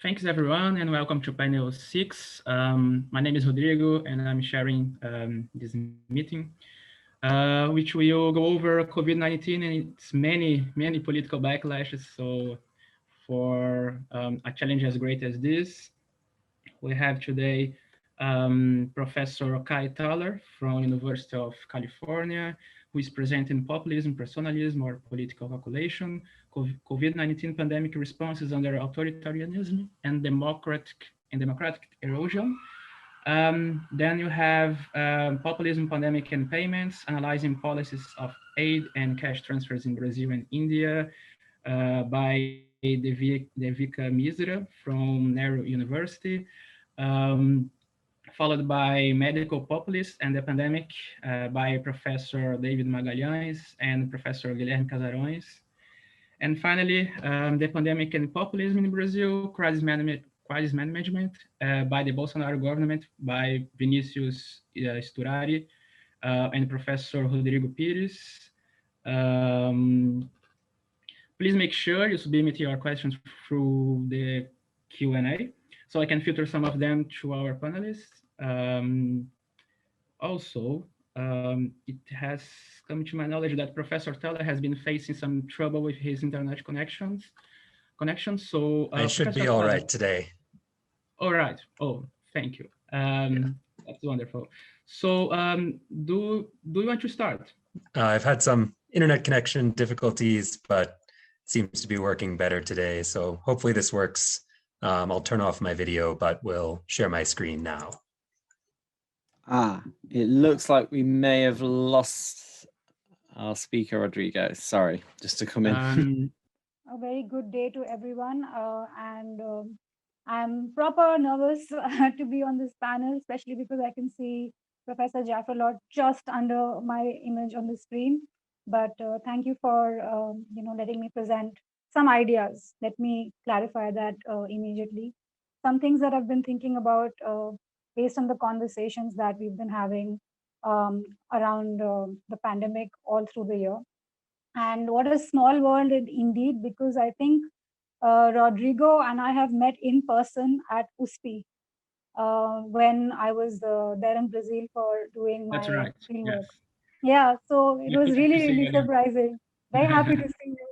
Thanks everyone, and welcome to panel 6. My name is Rodrigo, and I'm sharing this meeting, which will go over COVID-19 and its many political backlashes. So for a challenge as great as this, we have today Professor Thaler from University of California, who is presenting Populism, Personalism, or Political Calculation, COVID-19 pandemic responses under authoritarianism and democratic erosion. Then you have Populism, Pandemic and Payments, analyzing policies of aid and cash transfers in Brazil and India by Devika Misra from Nehru University. Followed by Medical Populists and the Pandemic by Professor David Magalhaes and Professor Guilherme Casaroes. And finally, the Pandemic and Populism in Brazil, Crisis Management by the Bolsonaro government by Vinicius Sturari and Professor Rodrigo Pires. Please make sure you submit your questions through the Q&A so I can filter some of them to our panelists. Also, it has come to my knowledge that Professor Thaler has been facing some trouble with his internet connections. So I should be all right today. All right. Oh, thank you. That's wonderful. So do you want to start? I've had some internet connection difficulties, but it seems to be working better today. So hopefully this works. I'll turn off my video, but we'll share my screen now. It looks like we may have lost our speaker, Rodrigo. Sorry, just to come in. A very good day to everyone. I'm proper nervous to be on this panel, especially because I can see Professor Jawaharlal just under my image on the screen. But thank you for letting me present some ideas. Let me clarify that immediately. Some things that I've been thinking about based on the conversations that we've been having around the pandemic all through the year. And what a small world indeed, because I think Rodrigo and I have met in person at USP when I was there in Brazil for doing my field work. Yeah, so it was really surprising. Very happy to see you.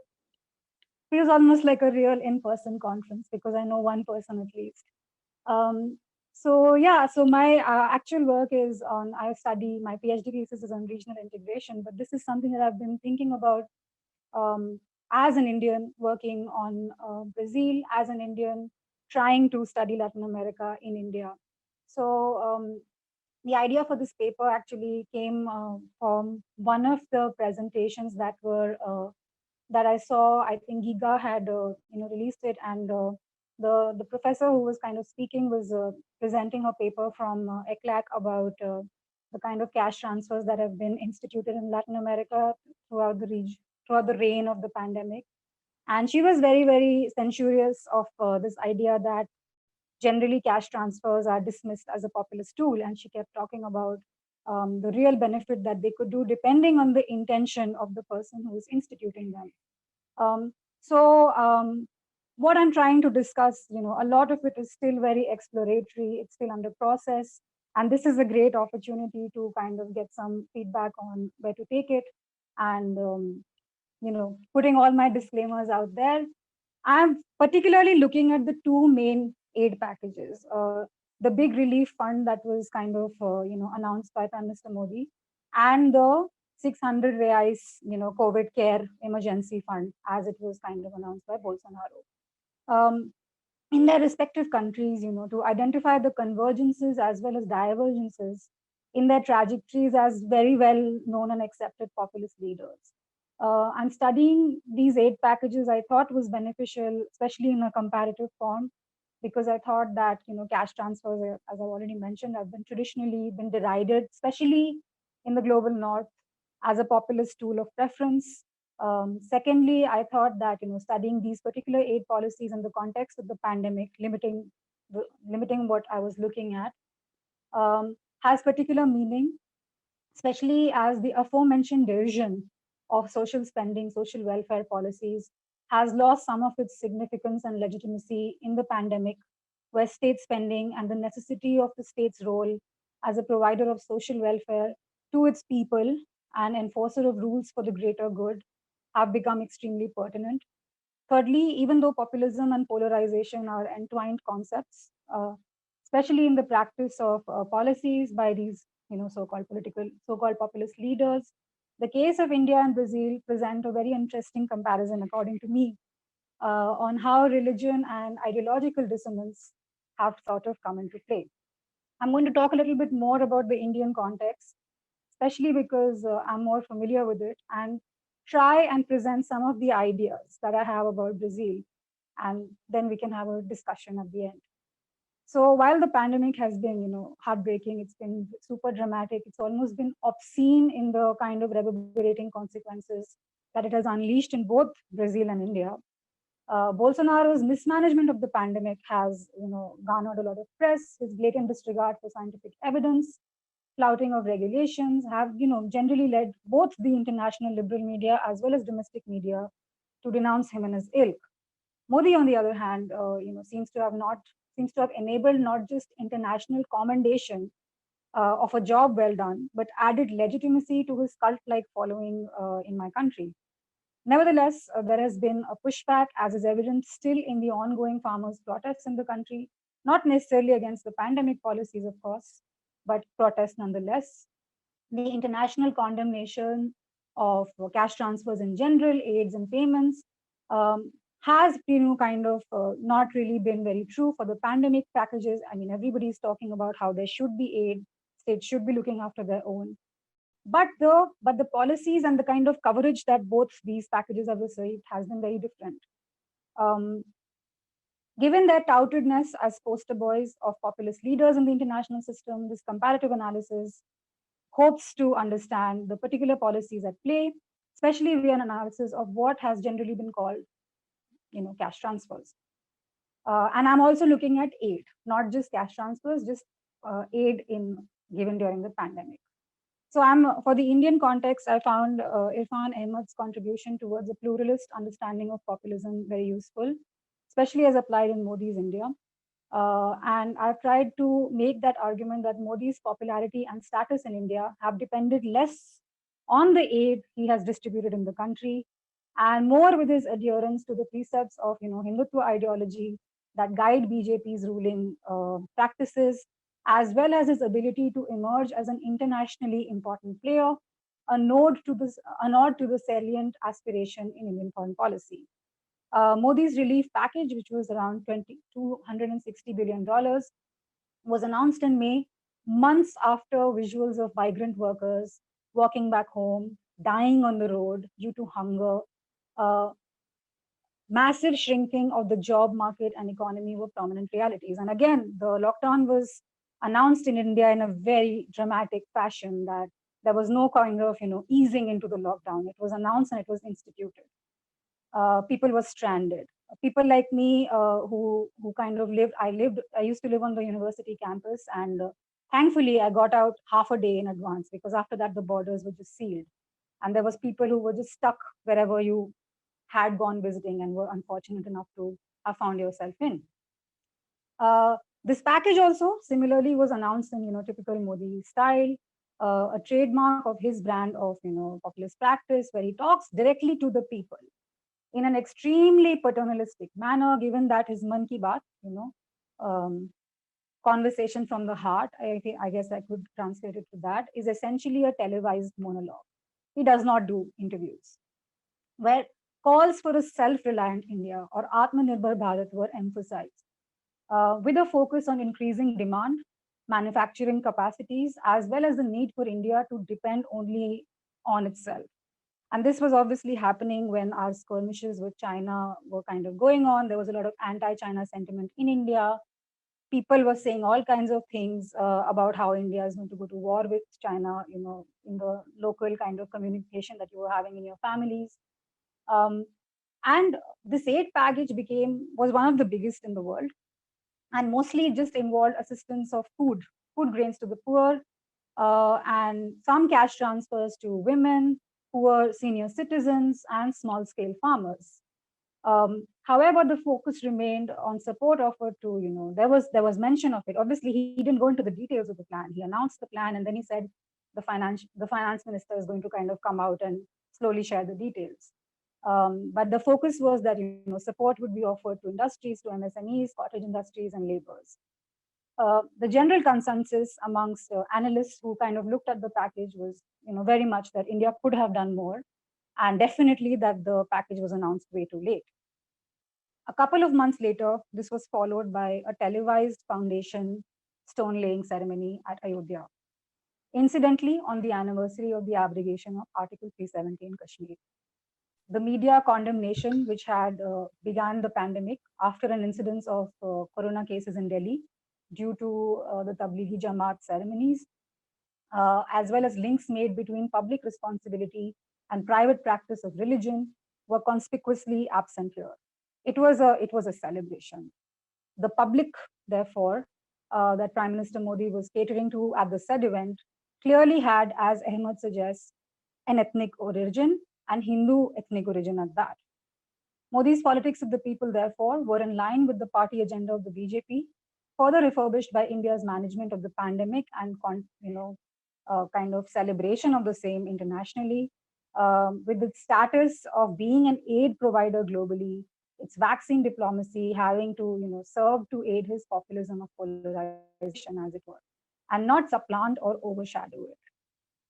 Feels almost like a real in-person conference because I know one person at least. So my actual work is on, I study, my PhD thesis is on regional integration, but this is something that I've been thinking about as an Indian working on Brazil, as an Indian trying to study Latin America in India. So the idea for this paper actually came from one of the presentations that were that I saw. I think Giga had released it, and the professor who was kind of speaking was presenting a paper from ECLAC about the kind of cash transfers that have been instituted in Latin America throughout the region, throughout the reign of the pandemic. And she was very, very censorious of this idea that generally cash transfers are dismissed as a populist tool. And she kept talking about the real benefit that they could do depending on the intention of the person who is instituting them. What I'm trying to discuss, a lot of it is still very exploratory. It's still under process. And this is a great opportunity to kind of get some feedback on where to take it. And, putting all my disclaimers out there, I'm particularly looking at the two main aid packages. The big relief fund that was kind of, announced by Prime Minister Modi, and the 600 reais, COVID care emergency fund, as it was kind of announced by Bolsonaro. In their respective countries, to identify the convergences as well as divergences in their trajectories as very well known and accepted populist leaders. And studying these aid packages, I thought was beneficial, especially in a comparative form, because I thought that cash transfers, as I've already mentioned, have been traditionally been derided, especially in the global north, as a populist tool of preference. Secondly, I thought that studying these particular aid policies in the context of the pandemic, limiting what I was looking at, has particular meaning, especially as the aforementioned derision of social spending, social welfare policies has lost some of its significance and legitimacy in the pandemic, where state spending and the necessity of the state's role as a provider of social welfare to its people and enforcer of rules for the greater good have become extremely pertinent. Thirdly, even though populism and polarization are entwined concepts, especially in the practice of policies by these, so-called populist leaders, the case of India and Brazil present a very interesting comparison, according to me, on how religion and ideological dissonance have sort of come into play. I'm going to talk a little bit more about the Indian context, especially because I'm more familiar with it, and try and present some of the ideas that I have about Brazil, and then we can have a discussion at the end. So while the pandemic has been, heartbreaking, it's been super dramatic, it's almost been obscene in the kind of reverberating consequences that it has unleashed in both Brazil and India. Bolsonaro's mismanagement of the pandemic has, garnered a lot of press. His blatant disregard for scientific evidence, flouting of regulations have, generally led both the international liberal media as well as domestic media to denounce him and his ilk. Modi, on the other hand, seems to have enabled not just international commendation of a job well done, but added legitimacy to his cult-like following in my country. Nevertheless, there has been a pushback, as is evident still in the ongoing farmers' protests in the country, not necessarily against the pandemic policies, of course, but protests nonetheless. The international condemnation of cash transfers in general, aids and payments, has not really been very true for the pandemic packages. I mean, everybody's talking about how there should be aid, states should be looking after their own. But the policies and the kind of coverage that both these packages have received has been very different. Given their toutedness as poster boys of populist leaders in the international system, this comparative analysis hopes to understand the particular policies at play, especially via an analysis of what has generally been called, cash transfers. And I'm also looking at aid, not just cash transfers, just aid given during the pandemic. So for the Indian context, I found Irfan Ahmad's contribution towards a pluralist understanding of populism very useful, especially as applied in Modi's India. And I've tried to make that argument that Modi's popularity and status in India have depended less on the aid he has distributed in the country, and more with his adherence to the precepts of Hindutva ideology that guide BJP's ruling practices, as well as his ability to emerge as an internationally important player, a nod to the salient aspiration in Indian foreign policy. Modi's relief package, which was around $260 billion, was announced in May, months after visuals of migrant workers walking back home, dying on the road due to hunger, massive shrinking of the job market and economy were prominent realities. And again, the lockdown was announced in India in a very dramatic fashion, that there was no kind of easing into the lockdown. It was announced and it was instituted. People were stranded. People like me who kind of I used to live on the university campus, and thankfully I got out half a day in advance, because after that the borders were just sealed. And there was people who were just stuck wherever you had gone visiting and were unfortunate enough to have found yourself in. This package also similarly was announced in typical Modi style, a trademark of his brand of populist practice, where he talks directly to the people in an extremely paternalistic manner, given that his Man Ki Baat, conversation from the heart, I guess I could translate it to that, is essentially a televised monologue. He does not do interviews, where calls for a self-reliant India or Atmanirbhar Bharat were emphasized, with a focus on increasing demand, manufacturing capacities, as well as the need for India to depend only on itself. And this was obviously happening when our skirmishes with China were kind of going on. There was a lot of anti-China sentiment in India. People were saying all kinds of things about how India is going to go to war with China, in the local kind of communication that you were having in your families. And this aid package was one of the biggest in the world, and mostly just involved assistance of food grains to the poor, and some cash transfers to women, poor senior citizens, and small-scale farmers. However, the focus remained on support offered to, there was mention of it. Obviously, he didn't go into the details of the plan. He announced the plan, and then he said the finance minister is going to kind of come out and slowly share the details. But the focus was that support would be offered to industries, to MSMEs, cottage industries, and laborers. The general consensus amongst analysts who kind of looked at the package was, very much that India could have done more, and definitely that the package was announced way too late. A couple of months later, this was followed by a televised foundation stone laying ceremony at Ayodhya, incidentally on the anniversary of the abrogation of Article 370 in Kashmir. The media condemnation, which had began the pandemic after an incidence of corona cases in Delhi due to the Tablighi Jamaat ceremonies, as well as links made between public responsibility and private practice of religion, were conspicuously absent here. It was a celebration. The public, therefore, that Prime Minister Modi was catering to at the said event clearly had, as Ahmed suggests, an ethnic origin, and Hindu ethnic origin at that. Modi's politics of the people, therefore, were in line with the party agenda of the BJP, further refurbished by India's management of the pandemic and kind of celebration of the same internationally, with its status of being an aid provider globally, its vaccine diplomacy having to serve to aid his populism of polarization, as it were, and not supplant or overshadow it.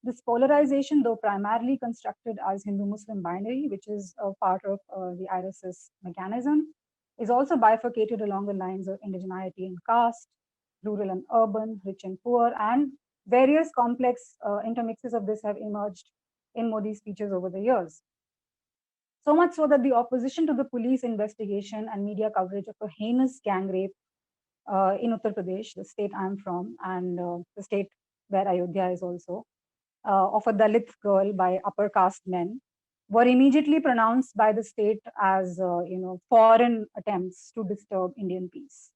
This polarization, though primarily constructed as Hindu-Muslim binary, which is a part of the IRSS mechanism, is also bifurcated along the lines of indigeneity and caste, rural and urban, rich and poor, and various complex intermixes of this have emerged in Modi's speeches over the years. So much so that the opposition to the police investigation and media coverage of a heinous gang rape in Uttar Pradesh, the state I'm from, and the state where Ayodhya is also, of a Dalit girl by upper caste men, were immediately pronounced by the state as foreign attempts to disturb Indian peace.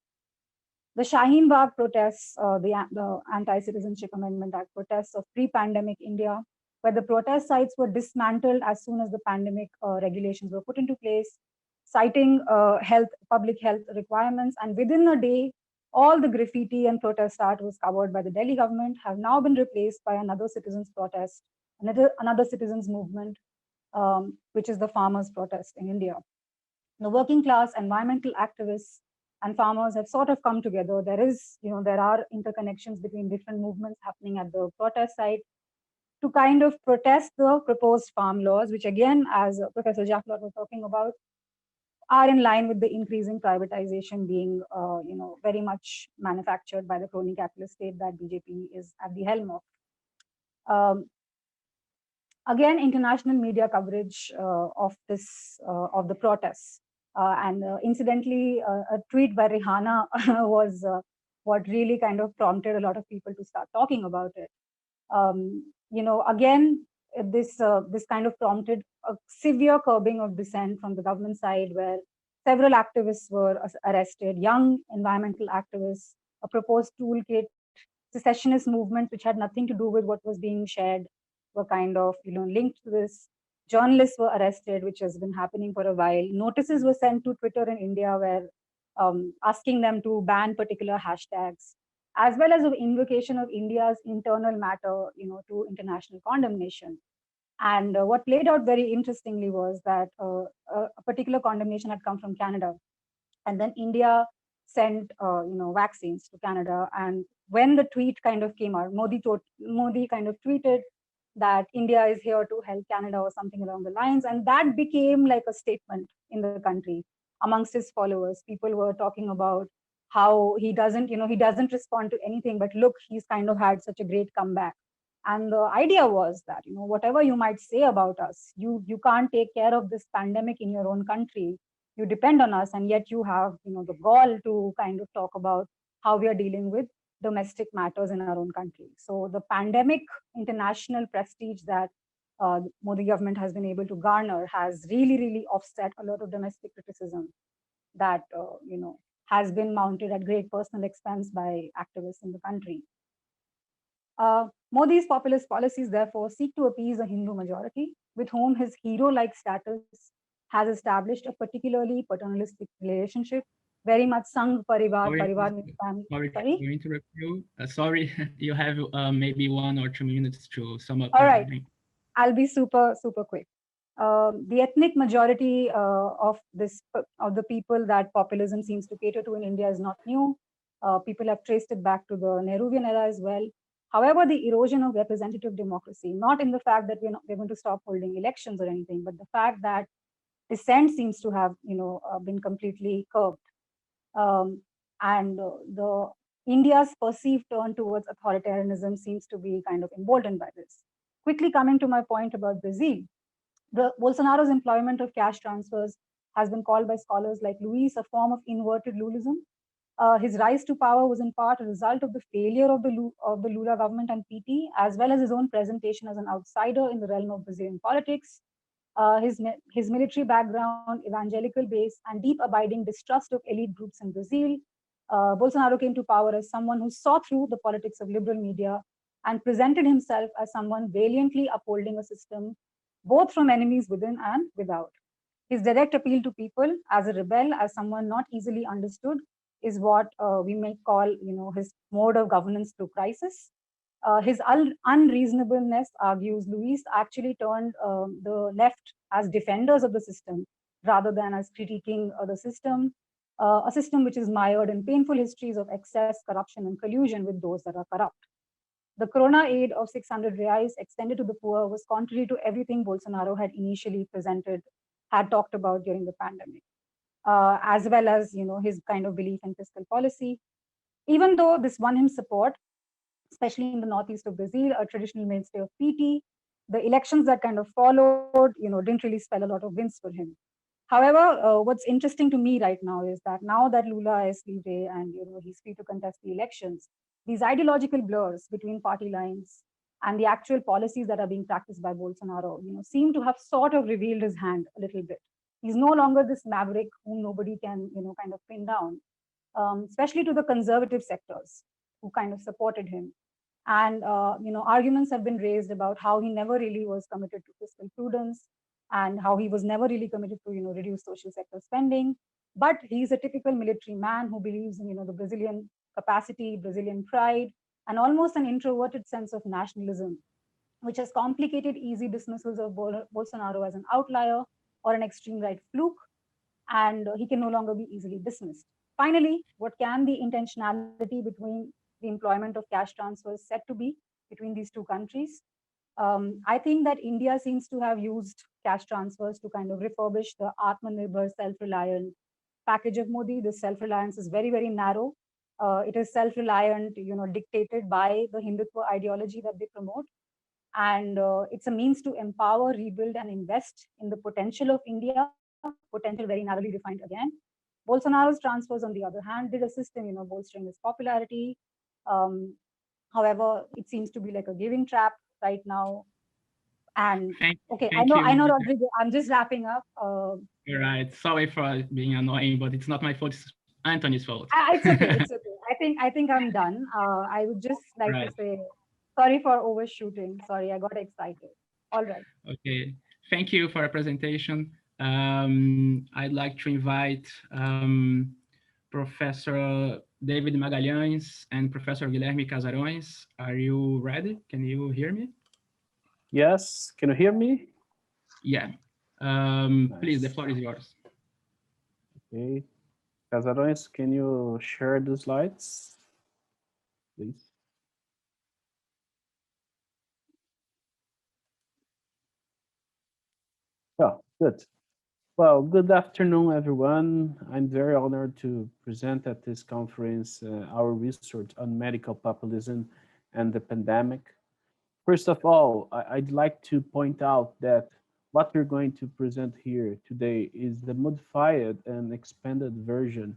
The Shaheen Bagh protests, the Anti-Citizenship Amendment Act protests of pre-pandemic India, where the protest sites were dismantled as soon as the pandemic regulations were put into place, citing public health requirements, and within a day, all the graffiti and protest art was covered by the Delhi government, have now been replaced by another citizens' protest, another citizens' movement, which is the farmers' protest in India. The working class, environmental activists, and farmers have sort of come together. There are interconnections between different movements happening at the protest site to kind of protest the proposed farm laws, which again, as Professor Jafflot was talking about, are in line with the increasing privatization being, very much manufactured by the crony capitalist state that BJP is at the helm of. Again, international media coverage of the protests, and incidentally, a tweet by Rihanna was what really kind of prompted a lot of people to start talking about it. Again, this kind of prompted a severe curbing of dissent from the government side, where several activists were arrested, young environmental activists, a proposed toolkit, secessionist movements which had nothing to do with what was being shared were kind of linked to this. Journalists were arrested, which has been happening for a while. Notices were sent to Twitter in India where asking them to ban particular hashtags, as well as an invocation of India's internal matter, to international condemnation. And what played out very interestingly was that a particular condemnation had come from Canada, and then India sent, vaccines to Canada. And when the tweet kind of came out, Modi kind of tweeted that India is here to help Canada or something along the lines, and that became like a statement in the country amongst his followers. People were talking about how he doesn't respond to anything, but look, he's kind of had such a great comeback. And the idea was that, whatever you might say about us, you can't take care of this pandemic in your own country. You depend on us, and yet you have, the gall to kind of talk about how we are dealing with domestic matters in our own country. So the pandemic international prestige that Modi government has been able to garner has really, really offset a lot of domestic criticism that, has been mounted at great personal expense by activists in the country. Modi's populist policies, therefore, seek to appease a Hindu majority with whom his hero-like status has established a particularly paternalistic relationship, very much Sangh Parivar, Parivar means family. Sorry to interrupt you. Sorry, you have maybe 1 or 2 minutes to sum up. All right, I'll be super quick. The ethnic majority of the people that populism seems to cater to in India is not new. People have traced it back to the Nehruvian era as well. However, the erosion of representative democracy, not in the fact that we're going to stop holding elections or anything, but the fact that dissent seems to have been completely curbed. And the India's perceived turn towards authoritarianism seems to be kind of emboldened by this. Quickly coming to my point about Brazil, Bolsonaro's employment of cash transfers has been called by scholars like Luis a form of inverted Lulism. His rise to power was in part a result of the failure of the Lula government and PT, as well as his own presentation as an outsider in the realm of Brazilian politics. His military background, evangelical base, and deep abiding distrust of elite groups in Brazil. Bolsonaro came to power as someone who saw through the politics of liberal media and presented himself as someone valiantly upholding a system both from enemies within and without. His direct appeal to people as a rebel, as someone not easily understood, is what we may call, his mode of governance through crisis. His unreasonableness, argues Luis, actually turned the left as defenders of the system rather than as critiquing the system, a system which is mired in painful histories of excess, corruption, and collusion with those that are corrupt. The Corona aid of 600 reais extended to the poor was contrary to everything Bolsonaro had initially had talked about during the pandemic, as well as his kind of belief in fiscal policy. Even though this won him support, especially in the northeast of Brazil, a traditional mainstay of PT, the elections that kind of followed, didn't really spell a lot of wins for him. However, what's interesting to me right now is that now that Lula is libre and he's free to contest the elections, these ideological blurs between party lines and the actual policies that are being practiced by Bolsonaro, seem to have sort of revealed his hand a little bit. He's no longer this maverick whom nobody can, kind of pin down, especially to the conservative sectors who kind of supported him. And, arguments have been raised about how he never really was committed to fiscal prudence and how he was never really committed to, reduce social sector spending. But he's a typical military man who believes in, the Brazilian capacity, Brazilian pride, and almost an introverted sense of nationalism, which has complicated easy dismissals of Bolsonaro as an outlier or an extreme right fluke, and he can no longer be easily dismissed. Finally, what can the intentionality between the employment of cash transfers said to be between these two countries? I think that India seems to have used cash transfers to kind of refurbish the Atmanirbhar self-reliant package of Modi. This self-reliance is very, very narrow. It is self-reliant, dictated by the Hindutva ideology that they promote. And it's a means to empower, rebuild, and invest in the potential of India, potential very narrowly defined again. Bolsonaro's transfers, on the other hand, did assist in, bolstering his popularity. However, it seems to be like a giving trap right now. And I know, Rodrigo, I'm just wrapping up. You're right. Sorry for being annoying, but it's not my fault. It's Anthony's fault. It's okay. It's okay. I think I'm done. I would just like to say sorry for overshooting. Sorry, I got excited. All right. Okay. Thank you for your presentation. I'd like to invite Professor David Magalhaes and Professor Guilherme Casaroes. Are you ready? Can you hear me? Yes. Can you hear me? Yeah. Nice. Please, the floor is yours. Okay. Casaroes, can you share the slides, please? Oh, good. Well, good afternoon, everyone. I'm very honored to present at this conference our research on medical populism and the pandemic. First of all, I'd like to point out that what we're going to present here today is the modified and expanded version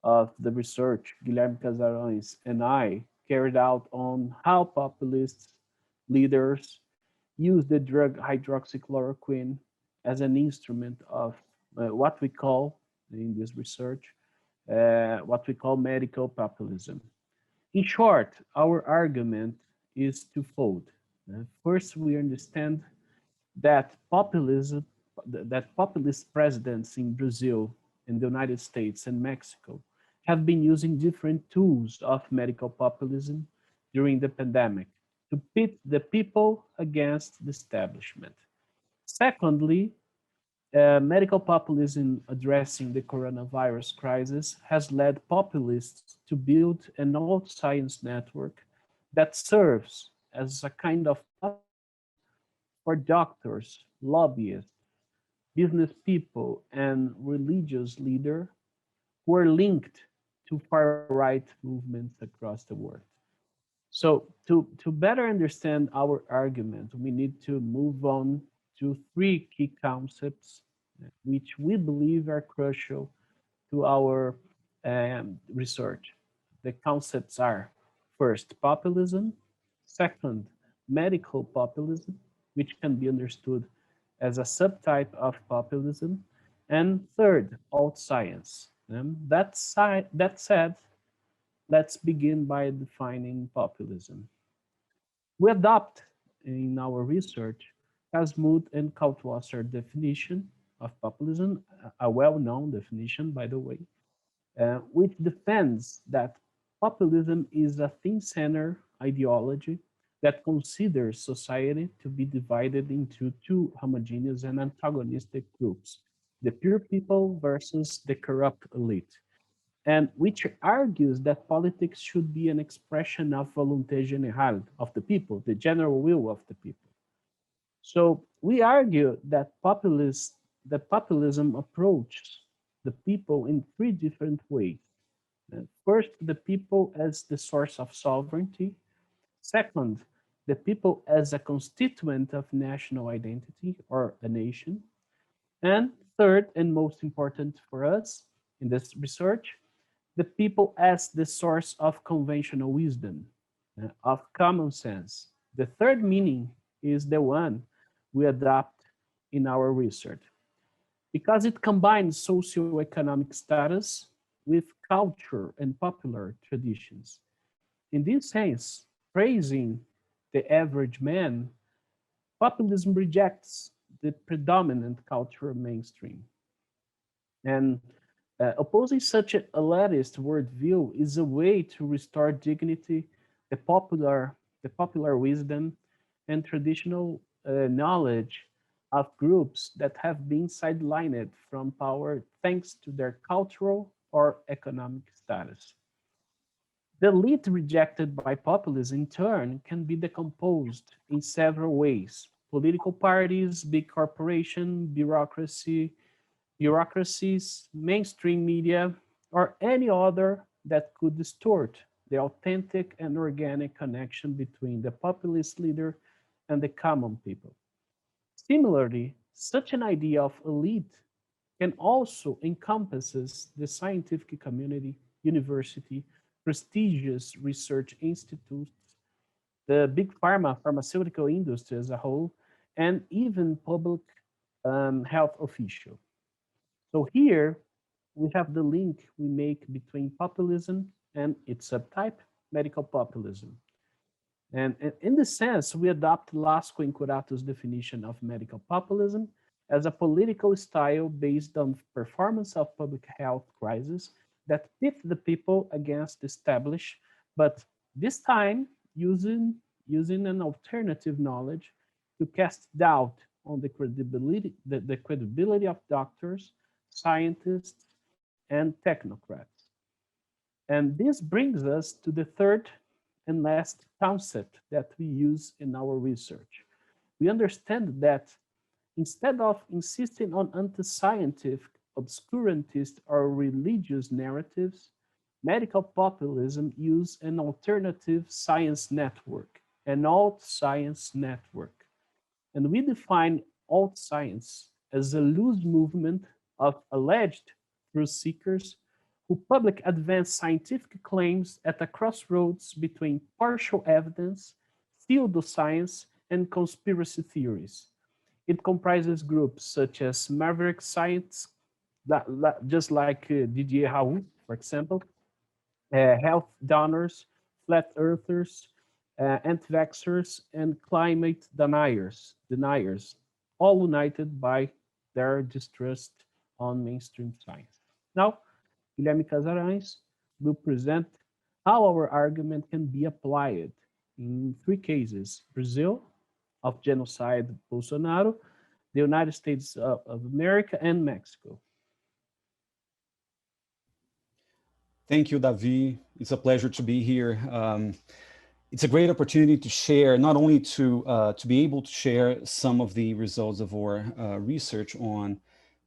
of the research Guilherme Casaroes and I carried out on how populist leaders use the drug hydroxychloroquine as an instrument of what we call, in this research, what we call medical populism. In short, our argument is twofold. First, we understand that populism that populist presidents in Brazil, in the United States and Mexico have been using different tools of medical populism during the pandemic to pit the people against the establishment. Secondly, medical populism addressing the coronavirus crisis has led populists to build an old science network that serves as a kind of for doctors, lobbyists, business people, and religious leaders who are linked to far-right movements across the world. So to better understand our argument, we need to move on to three key concepts which we believe are crucial to our research. The concepts are, first, populism; second, medical populism, which can be understood as a subtype of populism; and third, alt science. That said, let's begin by defining populism. We adopt in our research Hasmut and Kaltwasser definition of populism, a well-known definition, by the way, which defends that populism is a thin-centered ideology that considers society to be divided into two homogeneous and antagonistic groups, the pure people versus the corrupt elite, and which argues that politics should be an expression of volonté générale of the people, the general will of the people. So we argue that populism approaches the people in three different ways. First, the people as the source of sovereignty. Second, the people as a constituent of national identity or a nation. And third, and most important for us in this research, the people as the source of conventional wisdom, of common sense. The third meaning is the one we adopt in our research, because it combines socioeconomic status with culture and popular traditions. In this sense, praising the average man, populism rejects the predominant cultural mainstream. And opposing such a elitist worldview is a way to restore dignity, the popular wisdom, and traditional knowledge of groups that have been sidelined from power thanks to their cultural or economic status. The elite rejected by populism, in turn, can be decomposed in several ways: political parties, big corporation, bureaucracies, mainstream media, or any other that could distort the authentic and organic connection between the populist leader and the common people. Similarly, such an idea of elite can also encompasses the scientific community, university, prestigious research institutes, the big pharmaceutical industry as a whole, and even public health officials. So here we have the link we make between populism and its subtype, medical populism. And in this sense, we adopt Lasco Incurato's definition of medical populism as a political style based on performance of public health crisis that pit the people against the established, but this time using an alternative knowledge to cast doubt on the credibility of doctors, scientists, and technocrats. And this brings us to the third and last concept that we use in our research. We understand that instead of insisting on anti-scientific, obscurantist, or religious narratives, medical populism uses an alternative science network, an alt science network. And we define alt science as a loose movement of alleged truth seekers who public advance scientific claims at a crossroads between partial evidence, pseudoscience, and conspiracy theories. It comprises groups such as maverick science, just like Didier Raoult, for example, health donors, flat earthers, anti-vaxxers, and climate deniers, all united by their distrust on mainstream science. Now, Guilherme Casaroes will present how our argument can be applied in three cases: Brazil, of genocide Bolsonaro, the United States of America, and Mexico. Thank you, Davi. It's a pleasure to be here. It's a great opportunity to share, not only to be able to share some of the results of our research on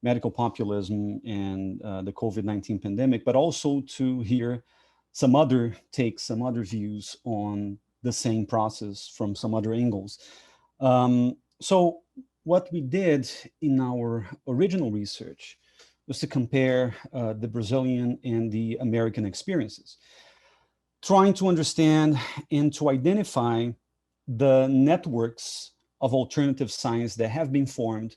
medical populism and the COVID-19 pandemic, but also to hear some other takes, some other views on the same process from some other angles. So what we did in our original research was to compare the Brazilian and the American experiences, trying to understand and to identify the networks of alternative science that have been formed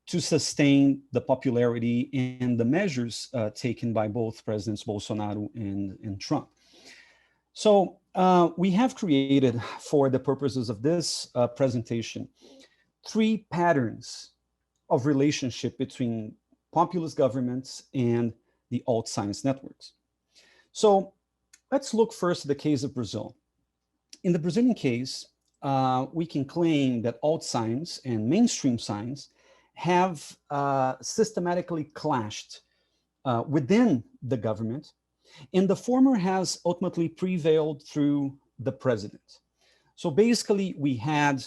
to sustain the popularity and the measures taken by both Presidents Bolsonaro and Trump. So we have created, for the purposes of this presentation, three patterns of relationship between populist governments and the alt science networks. So let's look first at the case of Brazil. In the Brazilian case, we can claim that alt science and mainstream science have systematically clashed within the government, and the former has ultimately prevailed through the president. So basically, we had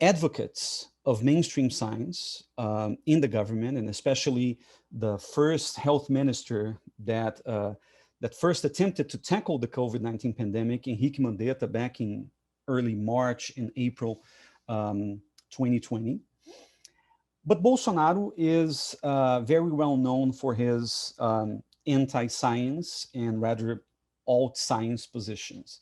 advocates of mainstream science in the government, and especially the first health minister that first attempted to tackle the COVID-19 pandemic, Henrique Mandetta, back in early March and April 2020. But Bolsonaro is very well known for his anti-science and rather alt-science positions.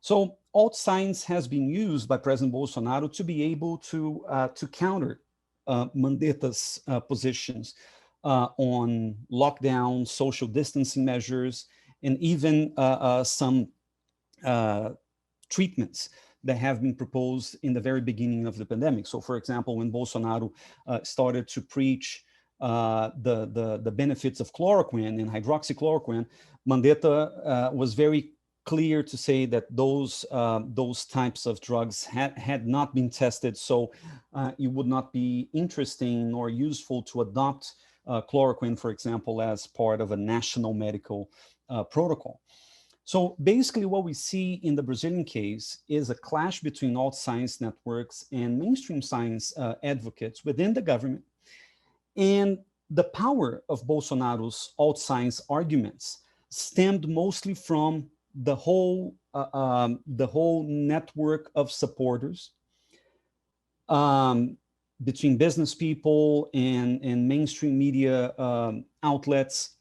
So alt-science has been used by President Bolsonaro to be able to counter Mandetta's positions on lockdown, social distancing measures, and even some treatments that have been proposed in the very beginning of the pandemic. So for example, when Bolsonaro started to preach the benefits of chloroquine and hydroxychloroquine, Mandetta was very clear to say that those types of drugs had not been tested, so it would not be interesting or useful to adopt chloroquine, for example, as part of a national medical protocol. So basically what we see in the Brazilian case is a clash between alt science networks and mainstream science advocates within the government. And the power of Bolsonaro's alt science arguments stemmed mostly from the whole network of supporters between business people and mainstream media outlets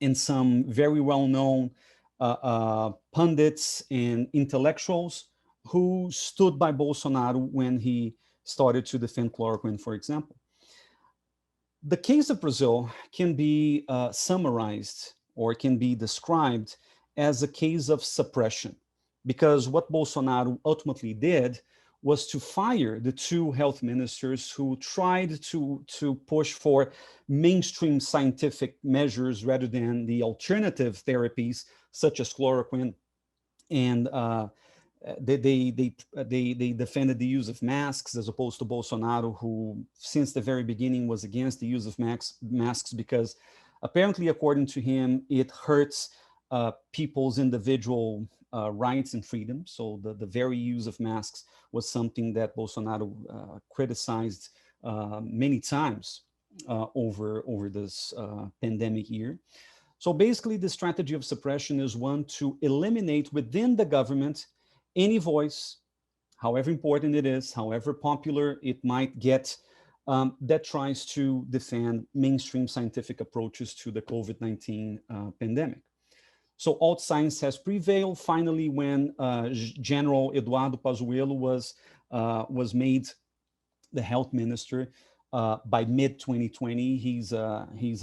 and some very well-known pundits and intellectuals who stood by Bolsonaro when he started to defend chloroquine, for example. The case of Brazil can be summarized or can be described as a case of suppression, because what Bolsonaro ultimately did was to fire the two health ministers who tried to push for mainstream scientific measures rather than the alternative therapies such as chloroquine. And they defended the use of masks as opposed to Bolsonaro, who since the very beginning was against the use of masks because apparently, according to him, it hurts people's individual rights and freedom. So the very use of masks was something that Bolsonaro criticized many times over this pandemic year. So basically, the strategy of suppression is one to eliminate within the government any voice, however important it is, however popular it might get, that tries to defend mainstream scientific approaches to the COVID-19 pandemic. So alt science has prevailed finally when General Eduardo Pazuello was made the health minister by mid-2020. He's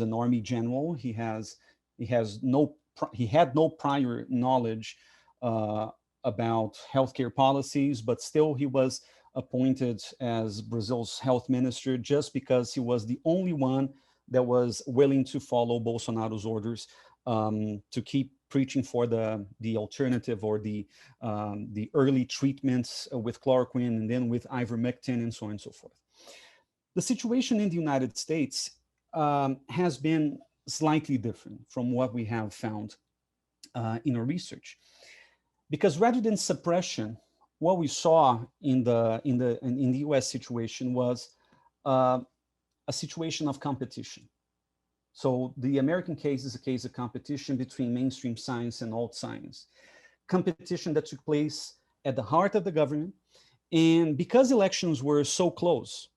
an army general. He had no prior knowledge about healthcare policies, but still he was appointed as Brazil's health minister just because he was the only one that was willing to follow Bolsonaro's orders to keep preaching for the alternative or the early treatments with chloroquine and then with ivermectin and so on and so forth. The situation in the United States has been slightly different from what we have found in our research, because rather than suppression, what we saw in the U.S. situation was a situation of competition. So the American case is a case of competition between mainstream science and alt science, competition that took place at the heart of the government. And because elections were so close,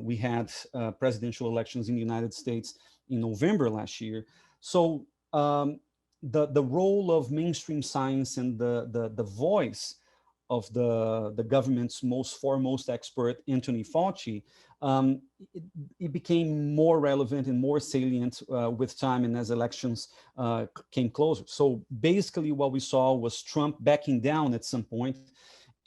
we had presidential elections in the United States in November last year. So the role of mainstream science and the voice of the government's most foremost expert, Anthony Fauci, it became more relevant and more salient with time and as elections came closer. So basically what we saw was Trump backing down at some point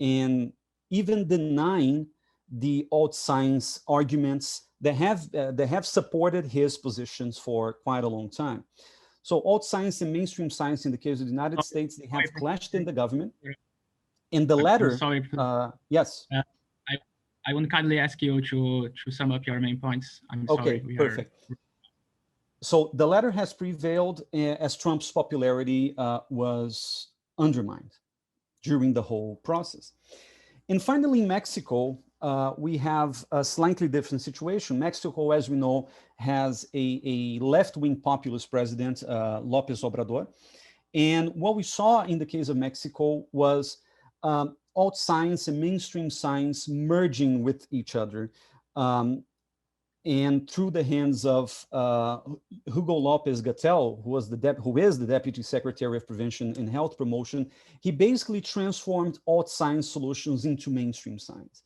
and even denying the alt science arguments that have supported his positions for quite a long time. So alt science and mainstream science in the case of the United States, they have clashed in the government. In the latter, yes. I would kindly ask you to sum up your main points. I'm sorry. Okay, perfect. So the latter has prevailed as Trump's popularity was undermined during the whole process. And finally, Mexico, we have a slightly different situation. Mexico, as we know, has a left-wing populist president, López Obrador. And what we saw in the case of Mexico was alt science and mainstream science merging with each other. And through the hands of Hugo López-Gatell, who is the Deputy Secretary of Prevention and Health Promotion, he basically transformed alt science solutions into mainstream science.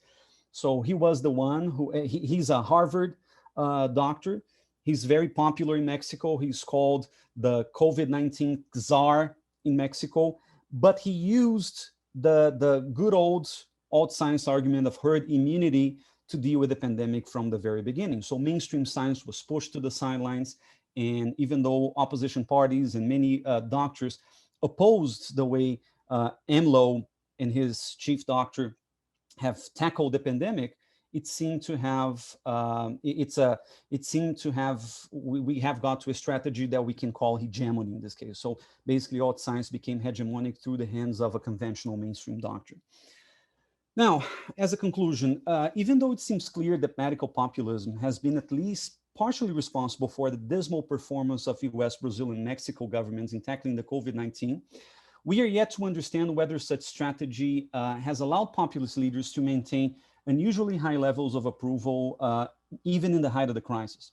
So he was the one who, he's a Harvard doctor. He's very popular in Mexico. He's called the COVID-19 czar in Mexico, but he used the good old alt science argument of herd immunity to deal with the pandemic from the very beginning. So mainstream science was pushed to the sidelines. And even though opposition parties and many doctors opposed the way AMLO and his chief doctor have tackled the pandemic, it seemed to have, we have got to a strategy that we can call hegemony in this case. So basically alt science became hegemonic through the hands of a conventional mainstream doctor. Now, as a conclusion, even though it seems clear that medical populism has been at least partially responsible for the dismal performance of US, Brazil, and Mexico governments in tackling the COVID-19, we are yet to understand whether such strategy has allowed populist leaders to maintain unusually high levels of approval, even in the height of the crisis.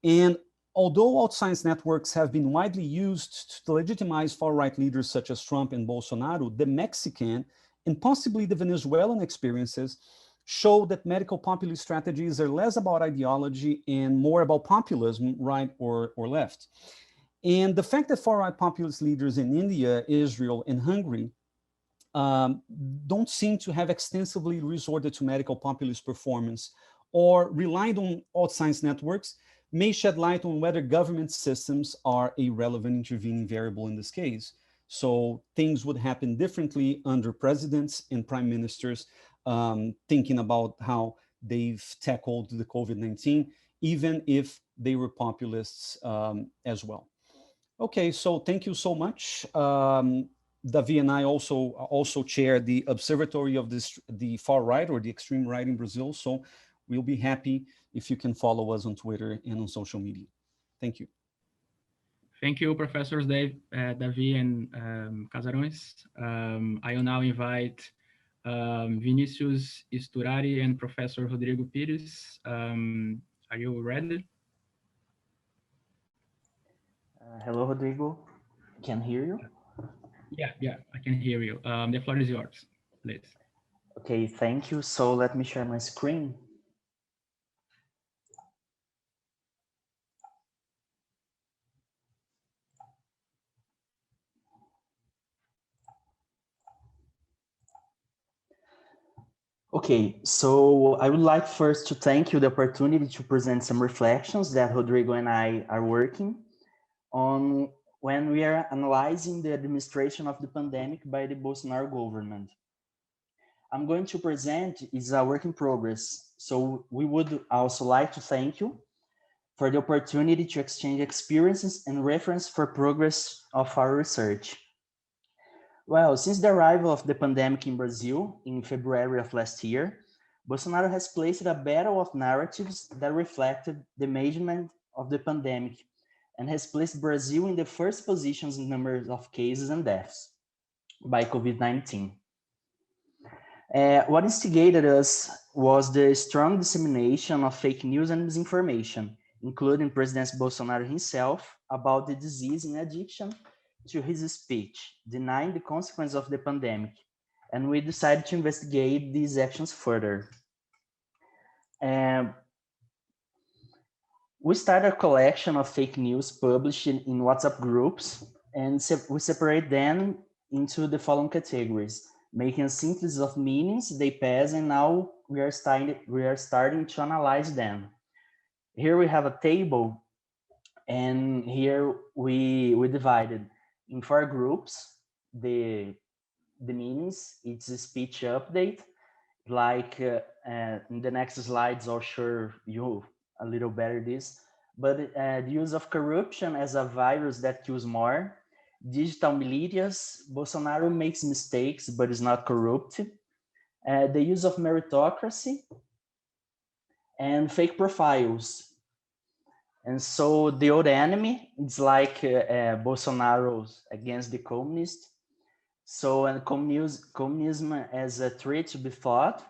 And although alt science networks have been widely used to legitimize far-right leaders such as Trump and Bolsonaro, the Mexican and possibly the Venezuelan experiences show that medical populist strategies are less about ideology and more about populism, right or left. And the fact that far-right populist leaders in India, Israel, and Hungary don't seem to have extensively resorted to medical populist performance or relied on alt science networks may shed light on whether government systems are a relevant intervening variable in this case. So things would happen differently under presidents and prime ministers, thinking about how they've tackled the COVID-19, even if they were populists as well. Okay, so thank you so much. Davi and I also chair the observatory of the far right or the extreme right in Brazil. So we'll be happy if you can follow us on Twitter and on social media. Thank you. Thank you, Professors Davi and Casaroes. I will now invite Vinicius, Sturari, and Professor Rodrigo Pires. Are you ready? Hello, Rodrigo. Can hear you? Yeah, I can hear you. The floor is yours, please. Okay, thank you. So let me share my screen. Okay, so I would like first to thank you the opportunity to present some reflections that Rodrigo and I are working on when we are analyzing the administration of the pandemic by the Bolsonaro government. I'm going to present is a work in progress. So we would also like to thank you for the opportunity to exchange experiences and reference for progress of our research. Well, since the arrival of the pandemic in Brazil in February of last year, Bolsonaro has placed a battle of narratives that reflected the management of the pandemic and has placed Brazil in the first positions in numbers of cases and deaths by COVID-19. What instigated us was the strong dissemination of fake news and misinformation, including President Bolsonaro himself, about the disease in addition to his speech, denying the consequences of the pandemic. And we decided to investigate these actions further. We started a collection of fake news published in WhatsApp groups, and we separate them into the following categories, making a synthesis of meanings they pass, and now we are starting to analyze them. Here we have a table, and here we divided in 4 groups the meanings. It's a speech update, like in the next slides I'll show you a little better this, but the use of corruption as a virus that kills more, digital militias, Bolsonaro makes mistakes but is not corrupt, the use of meritocracy, and fake profiles. And so the old enemy, it's like Bolsonaro's against the communists. So, and communism as a threat to be fought.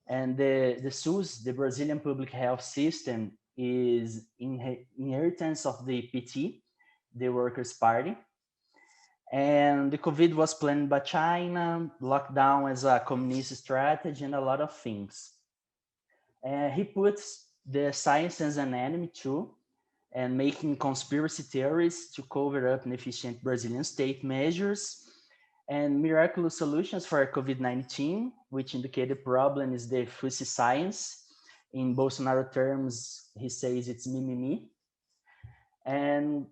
And the SUS, the Brazilian public health system, is inheritance of the PT, the Workers' Party. And the COVID was planned by China, lockdown as a communist strategy, and a lot of things. He puts the science as an enemy too, and making conspiracy theories to cover up inefficient Brazilian state measures and miraculous solutions for COVID-19, which indicate the problem is the fussy science. In Bolsonaro terms, he says it's mimimi. And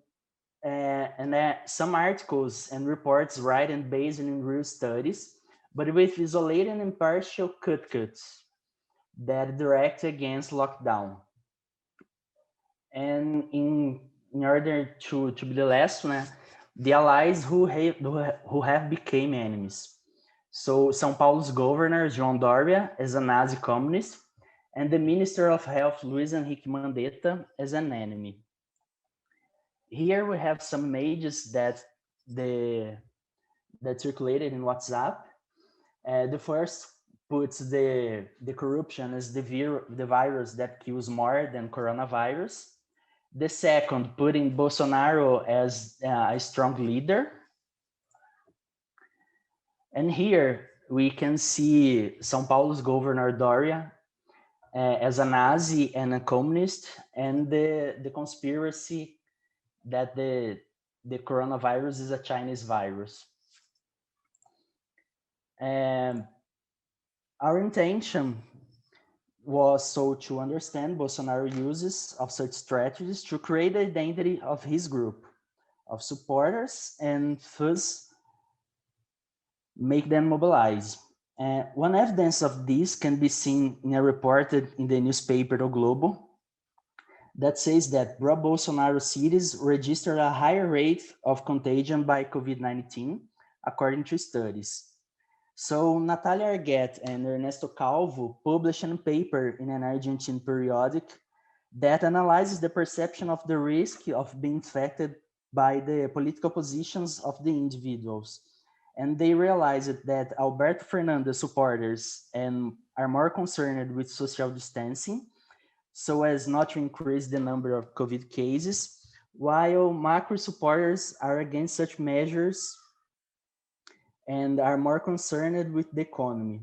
some articles and reports written based in real studies, but with isolated and impartial cuts that direct against lockdown. And in order to be the last one, the allies who have become enemies. So São Paulo's governor, João Dória, as a Nazi communist, and the Minister of Health, Luiz Henrique Mandetta, as an enemy. Here we have some images that circulated in WhatsApp. The first puts the corruption as the virus that kills more than coronavirus. The second, putting Bolsonaro as a strong leader. And here we can see São Paulo's governor Dória as a Nazi and a communist, and the conspiracy that the coronavirus is a Chinese virus. Our intention was so to understand Bolsonaro uses of such strategies to create the identity of his group of supporters and thus make them mobilize. One evidence of this can be seen in a report in the newspaper O Globo that says that pro-Bolsonaro cities registered a higher rate of contagion by COVID-19, according to studies. So Natalia Arguet and Ernesto Calvo published a paper in an Argentine periodic that analyzes the perception of the risk of being infected by the political positions of the individuals. And they realized that Alberto Fernandes supporters are more concerned with social distancing, so as not to increase the number of COVID cases, while Macri supporters are against such measures and are more concerned with the economy.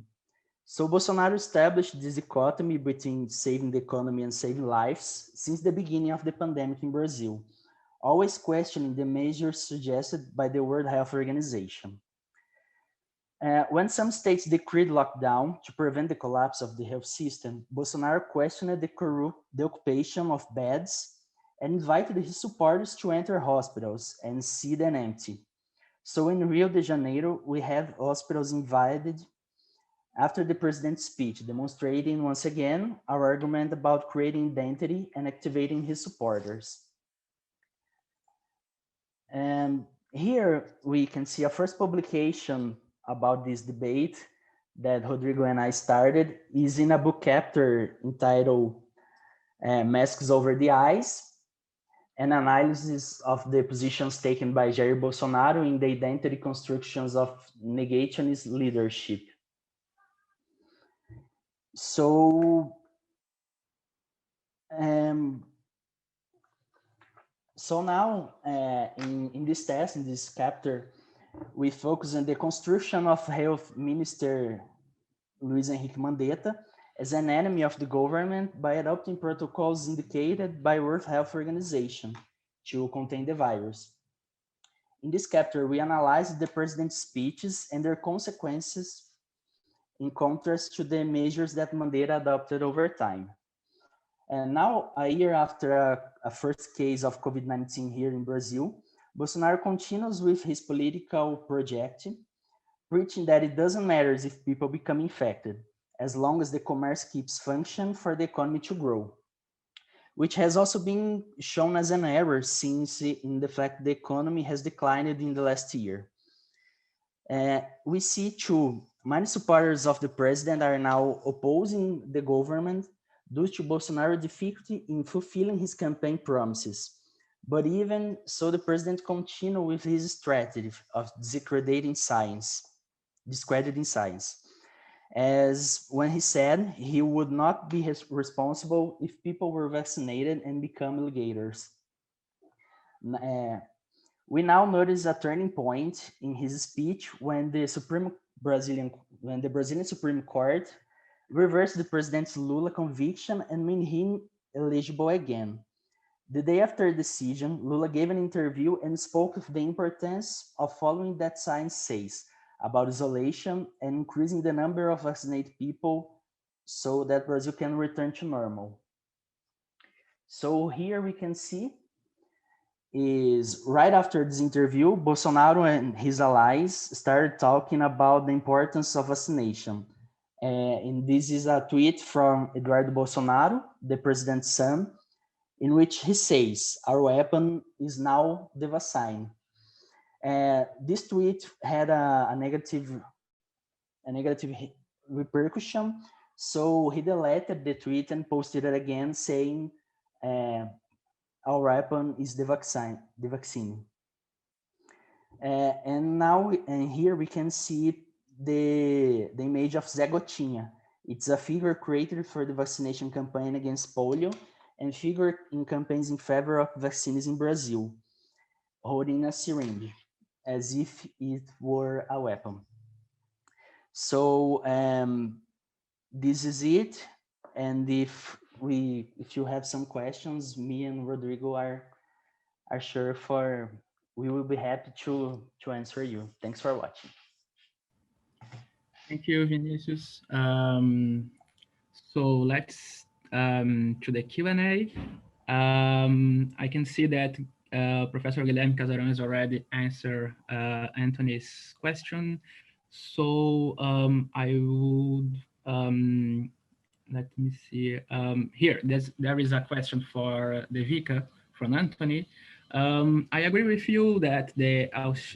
So Bolsonaro established this dichotomy between saving the economy and saving lives since the beginning of the pandemic in Brazil, always questioning the measures suggested by the World Health Organization. When some states decreed lockdown to prevent the collapse of the health system, Bolsonaro questioned the occupation of beds and invited his supporters to enter hospitals and see them empty. So in Rio de Janeiro, we have hospitals invited after the president's speech, demonstrating once again our argument about creating identity and activating his supporters. And here we can see a first publication about this debate that Rodrigo and I started is in a book chapter entitled Masks Over the Eyes, an analysis of the positions taken by Jair Bolsonaro in the identity constructions of negationist leadership. So, now in this test, in this chapter, we focus on the construction of Health Minister Luiz Henrique Mandetta as an enemy of the government by adopting protocols indicated by World Health Organization to contain the virus. In this chapter, we analyze the president's speeches and their consequences in contrast to the measures that Mandetta adopted over time. And now, a year after a first case of COVID-19 here in Brazil, Bolsonaro continues with his political project, preaching that it doesn't matter if people become infected, as long as the commerce keeps function for the economy to grow, which has also been shown as an error since in the fact the economy has declined in the last year. We see too, many supporters of the president are now opposing the government due to Bolsonaro's difficulty in fulfilling his campaign promises. But even so, the president continued with his strategy of discrediting science, as when he said he would not be responsible if people were vaccinated and become alligators. We now notice a turning point in his speech when the Brazilian Supreme Court reversed the president's Lula conviction and made him eligible again. The day after the decision, Lula gave an interview and spoke of the importance of following that science says about isolation and increasing the number of vaccinated people so that Brazil can return to normal. So here we can see is right after this interview, Bolsonaro and his allies started talking about the importance of vaccination. And this is a tweet from Eduardo Bolsonaro, the president's son, in which he says, "Our weapon is now the vaccine." This tweet had a negative repercussion, so he deleted the tweet and posted it again, saying, "Our weapon is the vaccine." And now, here we can see the image of Zé Gotinha. It's a figure created for the vaccination campaign against polio and figured in campaigns in favor of vaccines in Brazil, holding a syringe as if it were a weapon. So this is it. And if you have some questions, me and Rodrigo are sure we will be happy to answer you. Thanks for watching. Thank you, Vinicius. So let's to the Q&A. I can see that Professor Guilherme Casaroes already answered Anthony's question. So I would, let me see, here, there is a question for Devika from Anthony. I agree with you that the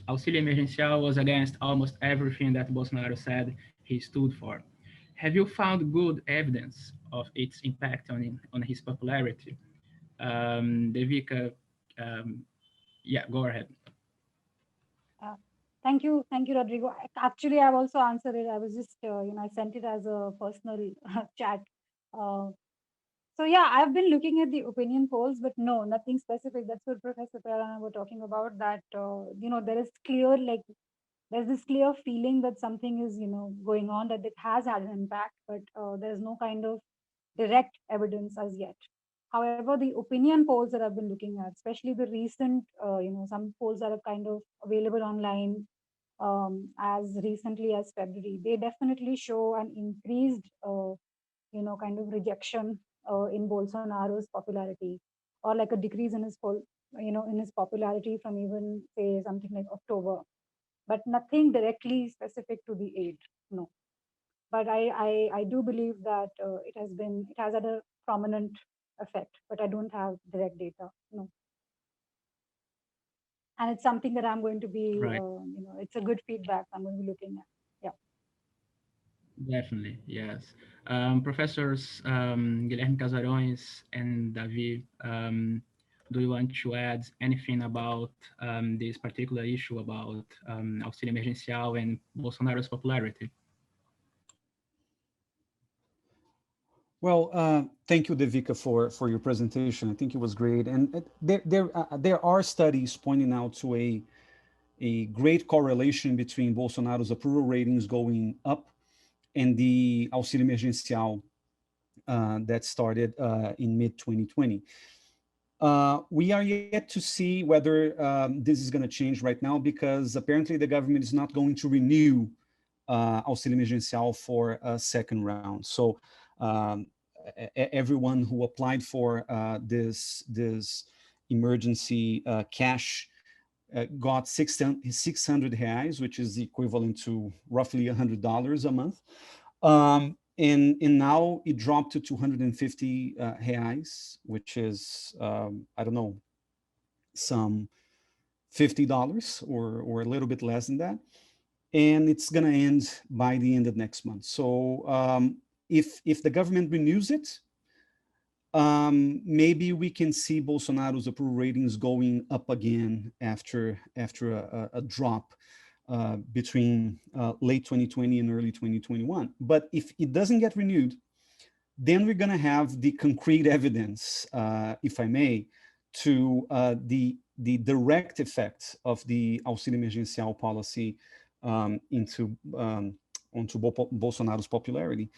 auxílio emergencial was against almost everything that Bolsonaro said he stood for. Have you found good evidence of its impact on his popularity? Devika, yeah, go ahead. Thank you, Rodrigo. Actually, I've also answered it. I was just, I sent it as a personal chat. So yeah, I've been looking at the opinion polls, but no, nothing specific. That's what Professor Perez and I were talking about, that, there is clear, there's this clear feeling that something is, going on, that it has had an impact, but there's no kind of direct evidence as yet. However, the opinion polls that I've been looking at, especially the recent, some polls that are kind of available online, as recently as February, they definitely show an increased, kind of rejection in Bolsonaro's popularity, or like a decrease in his in his popularity from even say something like October, but nothing directly specific to the aid. No, but I do believe that it has had a prominent effect, but I don't have direct data. No. And it's something that I'm going to be, Right. it's a good feedback I'm going to be looking at. Yeah. Definitely, yes. Professors Guilherme Casaroes and Davi, do you want to add anything about this particular issue about auxílio emergencial and Bolsonaro's popularity? Well, thank you, Devika, for your presentation. I think it was great. And there are studies pointing out to a great correlation between Bolsonaro's approval ratings going up and the auxílio emergencial that started in mid-2020. We are yet to see whether this is going to change right now, because apparently the government is not going to renew auxílio emergencial for a second round. So everyone who applied for this emergency cash got 600 reais, which is equivalent to roughly $100 a month. And now it dropped to 250 reais, which is, I don't know, some $50 or a little bit less than that. And it's going to end by the end of next month. So if the government renews it, maybe we can see Bolsonaro's approval ratings going up again after a drop between late 2020 and early 2021. But if it doesn't get renewed, then we're going to have the concrete evidence, if I may, to the direct effect of the auxílio emergencial policy onto Bolsonaro's popularity.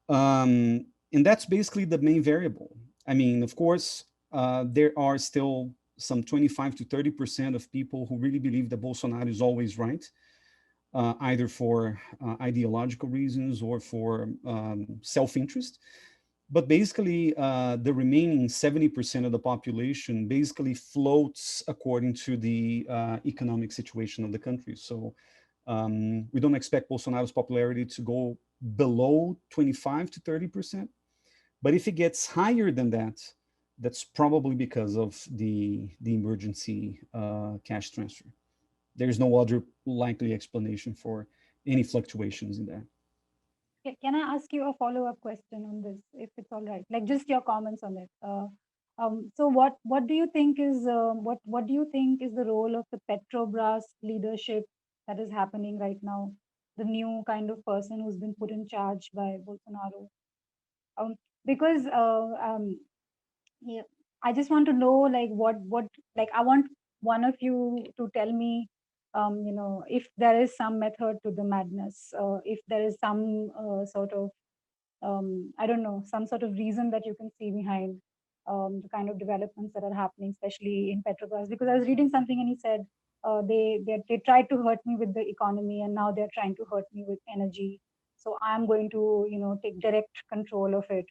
And that's basically the main variable. I mean, of course, there are still some 25 to 30% of people who really believe that Bolsonaro is always right, either for ideological reasons or for self-interest. But basically, the remaining 70% of the population basically floats according to the economic situation of the country. So we don't expect Bolsonaro's popularity to go below 25 to 30%. But if it gets higher than that, that's probably because of the emergency cash transfer. There's no other likely explanation for any fluctuations in that. Can I ask you a follow-up question on this, if it's all right? Like just your comments on it. So what do you think is what do you think is the role of the Petrobras leadership that is happening right now? The new kind of person who's been put in charge by Bolsonaro. Because yeah, I just want to know, like, what like I want one of you to tell me, if there is some method to the madness, if there is some sort of I don't know, some sort of reason that you can see behind the kind of developments that are happening, especially in Petrobras. Because I was reading something and he said they tried to hurt me with the economy, and now they're trying to hurt me with energy. So I'm going to take direct control of it.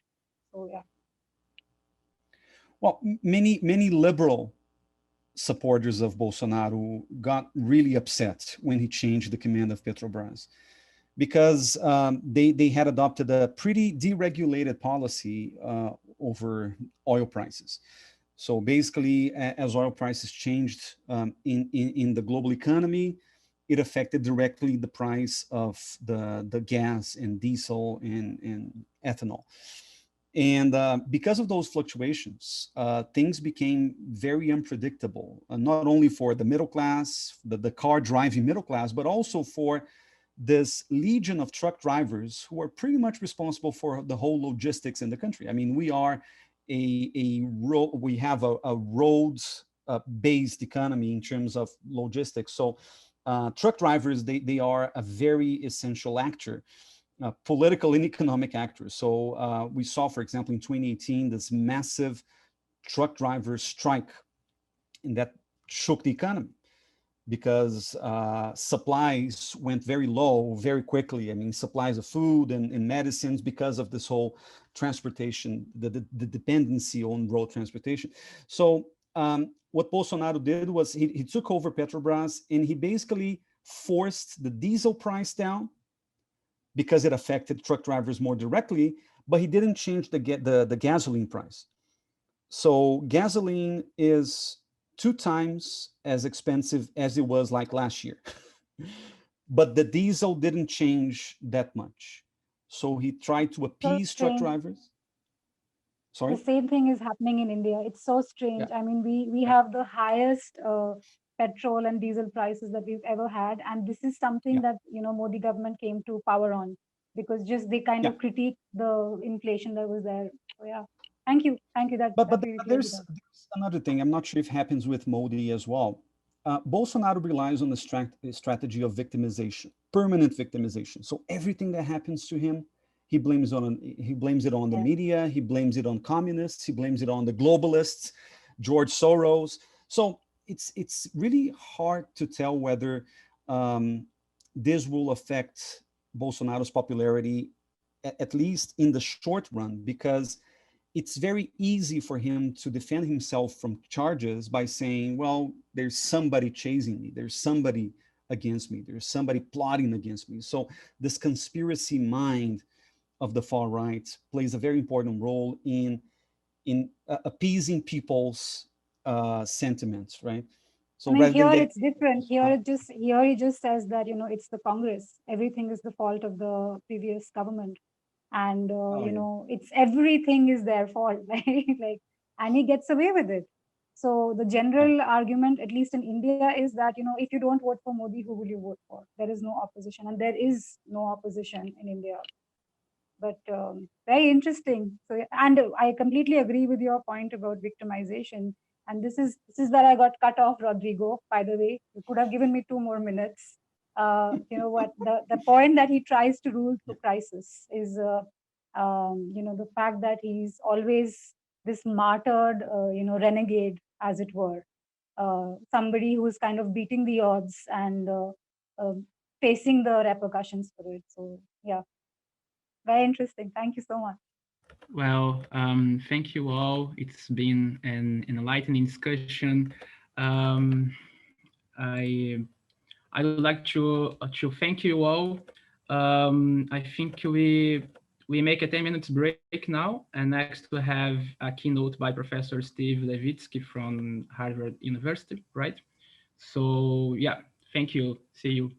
So yeah. Well, many liberal supporters of Bolsonaro got really upset when he changed the command of Petrobras, because they had adopted a pretty deregulated policy over oil prices. So basically, as oil prices changed in the global economy, it affected directly the price of the gas and diesel and ethanol. And because of those fluctuations, things became very unpredictable, not only for the middle class, the car driving middle class, but also for this legion of truck drivers who are pretty much responsible for the whole logistics in the country. I mean, we are we have a roads-based economy in terms of logistics. So truck drivers, they are a very essential actor. Political and economic actors. So we saw, for example, in 2018, this massive truck driver strike, and that shook the economy. because supplies went very low very quickly. I mean, supplies of food and medicines, because of this whole transportation, the dependency on road transportation. So what Bolsonaro did was he took over Petrobras, and he basically forced the diesel price down because it affected truck drivers more directly, but he didn't change the gasoline price. So gasoline is 2 times as expensive as it was like last year. But the diesel didn't change that much. So he tried to appease truck drivers. Sorry? The same thing is happening in India. It's so strange. Yeah. I mean, we have the highest petrol and diesel prices that we've ever had. And this is something that, Modi government came to power on, because just they kind of critique the inflation that was there. So yeah, thank you. But there's another thing. I'm not sure if it happens with Modi as well. Bolsonaro relies on the strategy of victimization, permanent victimization. So everything that happens to him, he blames it on the media, he blames it on communists, he blames it on the globalists, George Soros. So it's really hard to tell whether this will affect Bolsonaro's popularity, at least in the short run, because it's very easy for him to defend himself from charges by saying, well, there's somebody chasing me, there's somebody against me, there's somebody plotting against me. So this conspiracy mind of the far right plays a very important role in appeasing people's sentiments, right? So I mean, here it's different. Here he just says that, it's the Congress. Everything is the fault of the previous government. And, it's everything is their fault, right? And he gets away with it. So the general argument, at least in India, is that, if you don't vote for Modi, who will you vote for? There is no opposition, and there is no opposition in India. But very interesting. So, and I completely agree with your point about victimization. And this is where I got cut off, Rodrigo, by the way. You could have given me 2 more minutes. What the point that he tries to rule through crisis is, the fact that he's always this martyred, renegade, as it were, somebody who's kind of beating the odds and facing the repercussions for it. So yeah, very interesting. Thank you so much. Well, thank you all. It's been an enlightening discussion. I would like to thank you all. I think we make a 10-minute break now, and next we have a keynote by Professor Steve Levitsky from Harvard University, right? So yeah, thank you. See you.